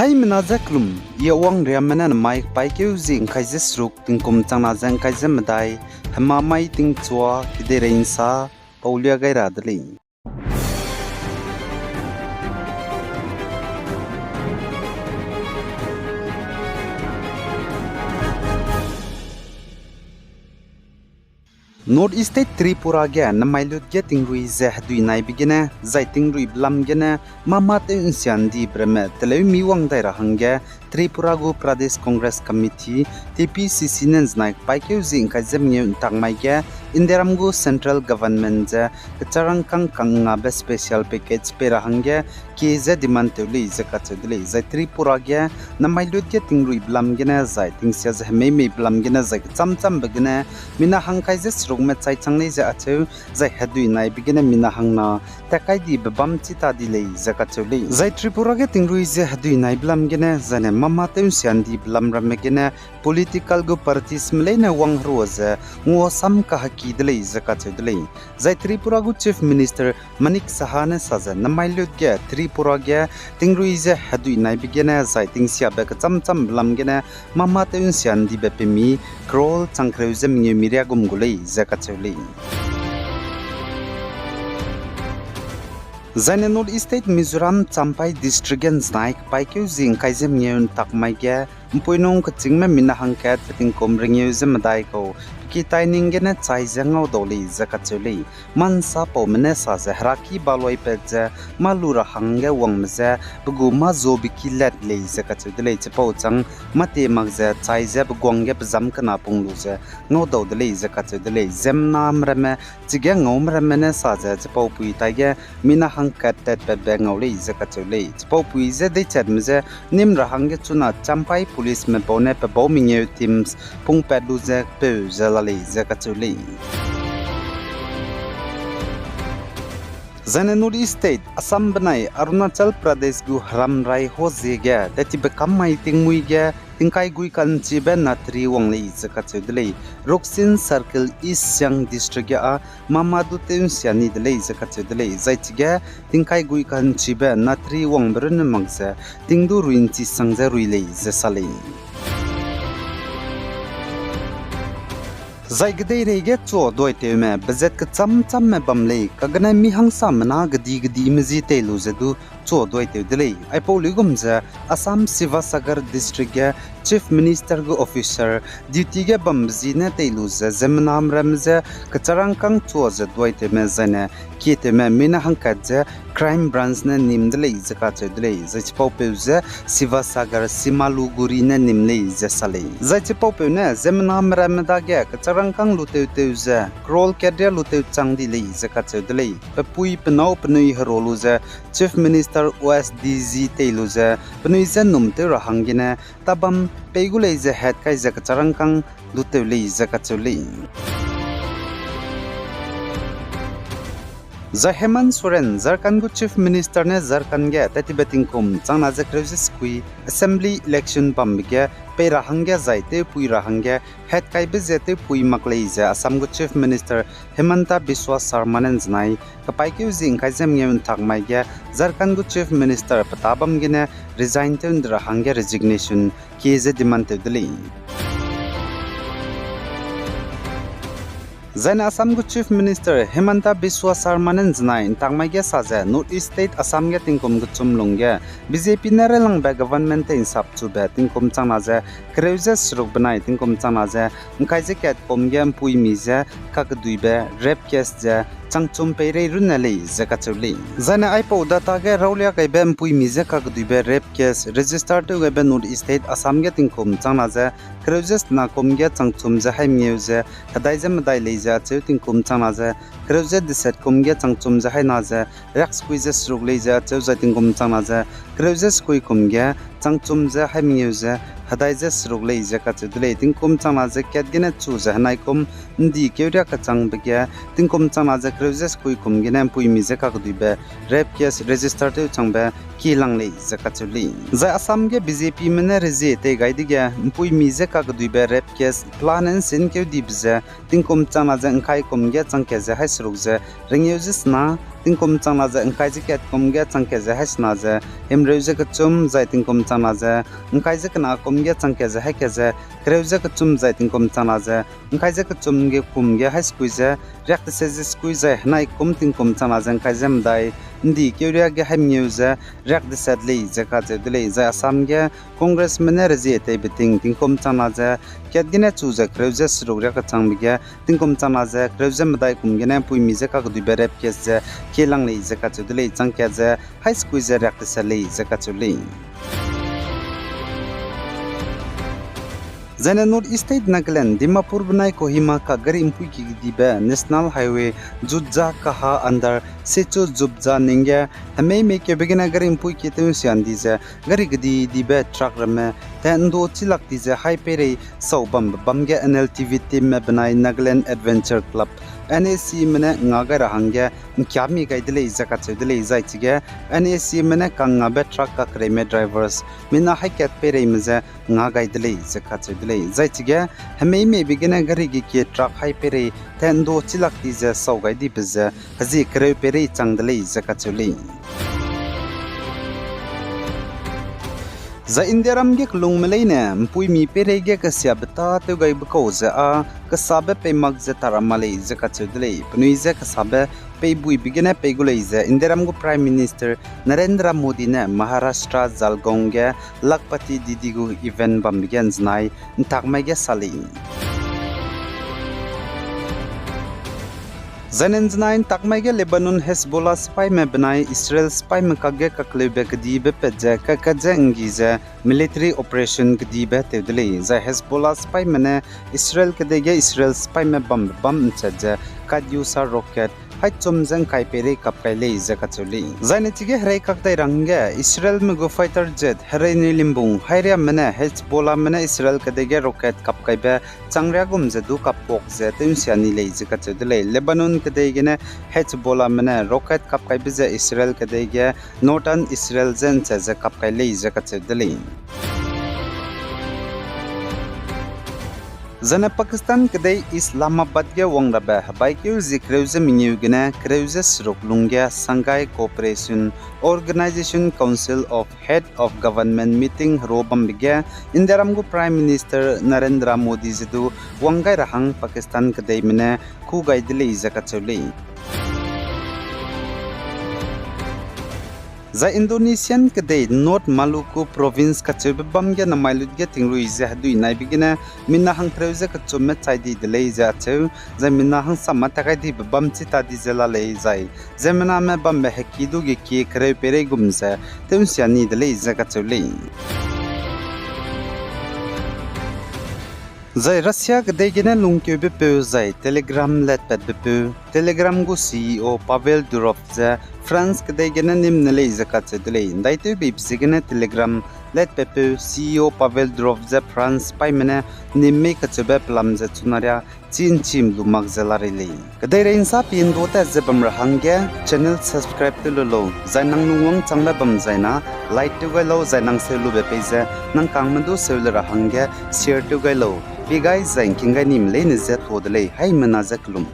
Hai menazaklum ia wang riamana mai paikeu zing kaizes ruk tingkum changna jang kaizem dai hama mai ting chua kiderein sa paulia gaira dali North East Tripura gya namailut gya tingrui zahdui nai bigina zai tingrui blam gena mamat insian di breme telewi miwang daira hangya Tripura gu Pradesh Congress Committee TPCC nens naik paikeu zing kazem nge tangmai gya Indiram gu Central Government ja kacharang kang nga be special package pera hangya ki za demand tuli zakatudli zai Tripura gya namailut gya tingrui blam gena zai tingsia za me blam gena zai chamcham bagina mina hangkai za rungme chai changnei ja achu zai hadui nai bigina mina hangna takai di babam chita dilei zakachuli zai Tripura ge tingrui je hadui nai blam gena zane mama tem sian di blam ram gena political go parties mleina wang roza ngo sam ka haki dilei zakachuli zai Tripura gu chief minister Manik Sahane saza namailut ge Tripura ge tingrui je hadui nai bigina zai tingsia be ka chamcham blam gena mama tem sian di bepemi krol changkreu je mnge miria gum gulei zakachuli Zane North State Mizoram Champai District and Snaik Paikeu Zing Kaizem Nyeun Takmai Gya Mpuinong Kachingme Minahangkat Fating Komring Yuzem Daiko Kitai Ningena Chai Zangao Doli Zakachuli Mansa Po Menesa Zahraki Baloi Pedza Malura Hanga Wangmza Bugu Mazo Biki Let Lei Zakachuli Chapauchang Mate Magza Chai Zeb Gwangep Zamkana Pungluza No Dodley Zakachuli Zemnam Rame Chigang Omramene Saza Chapopui Taiga Minahangkat Tet Bangoli Zakachuli Chapopui Zede Chadmze Nimra Hanga Chuna Champai Police Mepone Paboming Teams Pung Peduza Puzela Zakachuli Zane North State Assam Banai Arunachal Pradesh gu Haram Rai Hoze gya Dati Bekam Mai Tingmui gya Tingkai Gui Kan Chibe Natri Wangli Zakachuli Roxin Circle East Siang District ya Mamadu Tem Siani Delay Zakachuli Zaitiga Tingkai Gui Kan Chibe Natri Wangbrun Mangsa Tingdu Ruinchi Sangza Ruile Zasali Zai gdei rege cho doi te me bezet ka cham me bamle ka gana mi hangsa mana gdi mezi te lu zedu cho doi te delei ai poligum za Assam Sivasagar district ya chief minister go officer duty ga bamzi na te lu za zemnam ramza ka charang kang cho za doi te me zane ki te me mina hangka za crime branch na nimdlei zaka chedlei zachpau pe za Sivasagar Simaluguri na nimlei za sale zachpau pe na zemnam ramda ga ka rangkang luteu teuza krol kedya luteu changdi lei zakat chedlei papui pnau pnui haroluza chief minister OSDZ teiluza pnui zanum te rahangina tabam peigulei za het kai zakat rangkang luteu lei zakat chulei Hemanth Soren Jharkhand gu chief minister ne Jharkhand ge tati beting kum changna ja crisis kui assembly election pambige pera hangya zaite pui rahangya het kai be jete pui maklei ja Assam gu chief minister Hemanta Biswa Sarma nen znai kapai ke jing kai jam ngeun thakmai ge Jharkhand gu chief minister patabam gene resign ten rahangya resignation ki je demand tedli Zaina Assam gu chief minister Hemanta Biswa Sarma nen znai tangmai ge saja North East State Assam ge tingkom gu chumlung ge BJP narelang ba government in sap chu ba tingkom changna ja kreuja sruk banai tingkom changna ja ngkai je ket kom ge pui mi ja kak dui ba rape case ja changchum peirei runalei zakachuli Zaina aipo data ge raulia kai bem pui mi ja kak dui ba rape case register to ge ba North East State Assam ge tingkom changna ja kreuja na kom ge changchum ja hai miu ja kadai ja madai lei ja cheuting kum changna ja kreuja diset kum ge changchum ja hai na ja rax quiz sruk lei ja cheu ja tingkom changna ja kreuja skui kum ge changchum ja hai miu ja hadai ja sruk lei ja ka chudlei tingkom changna ja ket gena chu ja nai kum ndi keuria ka chang begya tingkom changna ja kreuja skui kum ge nam pui mi ja ka dui ba rape case register te changba ki langlei ja ka chuli ja Assam ge BJP mena reje te gaidi ge pui mi ja ka dui ba rape case plan and sin ke dibza tingkom changna ja ngkai kum ge changke ja hai sruk ja ringeu jisna tingkum changna za angkai je ket komge changke za hasna za himreuze kachum zai tingkum changna za angkai je kana komge changke za hake za kreuze kachum zai tingkum changna za angkai je kachum ge kumge high school za rekt se je school za hnai kum tingkum changna za angkai je mdai ndi kyuria ge hamnyu za rekt sadli za ka je dile za asam ge congressman razi te biting tingkum changna za kyadgine chu za kreuze srugre ka changbge tingkum changna za kreuze mdai kumge na pui je ka du berep kes je kelang le je ka chudle changkya je high school je rekt sali je ka chuli Zana North State Nagaland Dimapur Banai Kohima ka gari impui ki diba National Highway Judja kaha andar secho jubja ningya hame me ke begina gari impui ki tu sian diza gari gdi diba truck rame tendo chilak diza high pere saubam bamge NLTV team me banai Nagaland Adventure Club NAC mene ngaga rahangya kyami gaidle izaka chudle izaichige NAC mene kanga be truck ka kreme drivers mina haket pere imza ngaga gaidle izaka chudle izaichige hame me bigina gari gi ke truck hai pere tendo chilak diza saugai di bizza hazi kre pere changdle izaka chuli za indiaram ge klung meleina mpui mi pere ge kasya bata to gai bko za a kasabe pe mag za taramale za ka chudle pnui za kasabe pe bui bigena pe gulei za indiaram go prime minister narendra modi ne maharashtra jalgaon ge lakpati didi go event bam bigen znai ntakmai ge sali Zanenznain takmaige Lebanon Hezbollah spy me banai Israel spy me kage kaklebe kdibe peje kakaje ngize military operation kdibe tedle za Hezbollah spy me Israel kdege Israel spy me bam nchaje kadyusa rocket haichom jang kai pere kap kai le za kachuli zaine chige hrai kak dai range Israel me go fighter jet hrai ni limbung hairia mena Hezbollah mena Israel kdege rocket kap kai be changria gum je du kap pok je tin siani le za kachule Lebanon kdege ne Hezbollah mena rocket kap kai be je Israel kdege northern Israel zen che je kap kai le za kachule Zana Pakistan kadai Islamabad ge wangraba baikyu zikreuze mingyugena kreuze sroklungya Shanghai Cooperation Organization Council of Head of Government meeting robam bigya Indiaramgo Prime Minister Narendra Modi zidu wangai rahang Pakistan kadai mene khu gaidile izakachuli za Indonesian kadai North Maluku province kachubam ge namailud ge tinglu ize hadu inai bigina minna hang treuze kachumme chaidi delei za cheu za minna hang samata di bam chita di zela lei zai zemna me bam be hekidu ge ki kre pere gumza temsiani delei za kachuli Zai Russia kadai gena lungkyo bepe zai Telegram let pet bepe Telegram go CEO Pavel Durov za France kadai gena nimnale zakat sedle daite bibse gena Telegram let pepe CEO Pavel Durov za France paimene nimme kachbe plam za chunaria chin chim lumak zalarele kadai rein sa pin do ta zebam rahangya channel subscribe to lo zainang nungwang changla bam zaina like to galo zainang selu bepe za nang kangmando selu rahangya share to galo Hey guys, zain kinga nim le ne zet hodle hay manazaklum